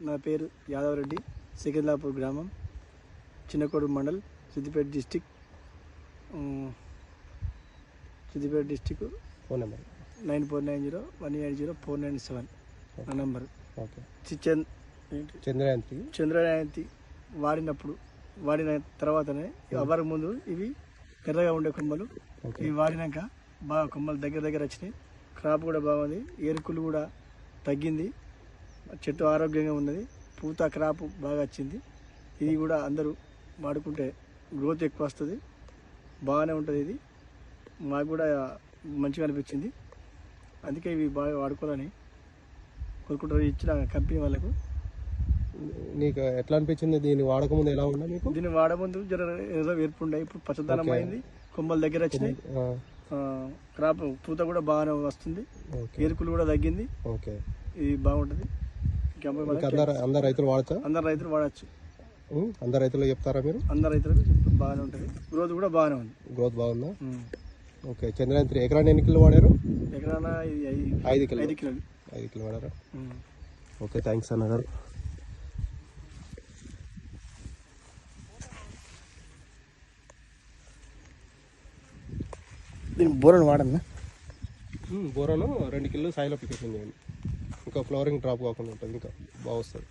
నా పేరు యాదవరెడ్డి, సికింద్రాపూర్ గ్రామం, Chinnakodu mandal, Siddipet district. Phone number 9490180497 నా నెంబర్. ఓకే. చంద్రజయంతి వాడిన తర్వాతనే అవరకు ముందు ఇవి ఎర్రగా ఉండే కొమ్మలు, ఇవి వాడినాక బాగా కొమ్మలు దగ్గర వచ్చినాయి. క్రాప్ కూడా బాగుంది, ఏరుకులు కూడా తగ్గింది, చెట్టు ఆరోగ్యంగా ఉన్నది, పూత క్రాప్ బాగా వచ్చింది. ఇది కూడా అందరూ వాడుకుంటే గ్రోత్ ఎక్కువ వస్తుంది, బాగానే ఉంటుంది. ఇది మాకు కూడా మంచిగా అనిపించింది, అందుకే ఇవి బాగా వాడుకోవాలని కోరుకుంటారు ఇచ్చిన కంపెనీ వాళ్ళకు. నీకు ఎట్లా అనిపించింది దీన్ని వాడకముందు? ఎలా ఉన్నా మీకు? దీన్ని వాడముందు జర ఏదో వేర్పుండే, ఇప్పుడు పచ్చదనం అయింది, కొమ్మలు దగ్గర వచ్చినాయి, క్రాప్ పూత కూడా బాగానే వస్తుంది, ఏరుకులు కూడా తగ్గింది. ఓకే, ఇది బాగుంటుంది. అందరు రైతులు వాడచ్చు? అందరు రైతులు వాడచ్చు. అందరు రైతులు చెప్తారా మీరు? అందరు రైతులకు బాగానే ఉంటుంది, గ్రోత్ కూడా బాగానే ఉంది. గ్రోత్ బాగుందా? ఓకే. చంద్రజయంతి ఎకరాన్ని ఎన్ని కిలో వాడారు? ఎకరాన 5 కిలో. 5 కిలోలు. 5 కిలో వాడారా? ఓకే, థ్యాంక్స్ అన్నగారు. దీనికి బోరన్ వాడన్నా? బోరాను 2 కిలో సాయిల్ అప్లికేషన్ చేయండి, ఇంకా ఫ్లవరింగ్ డ్రాప్ కాకుండా ఉంటుంది, ఇంకా బాగా వస్తుంది.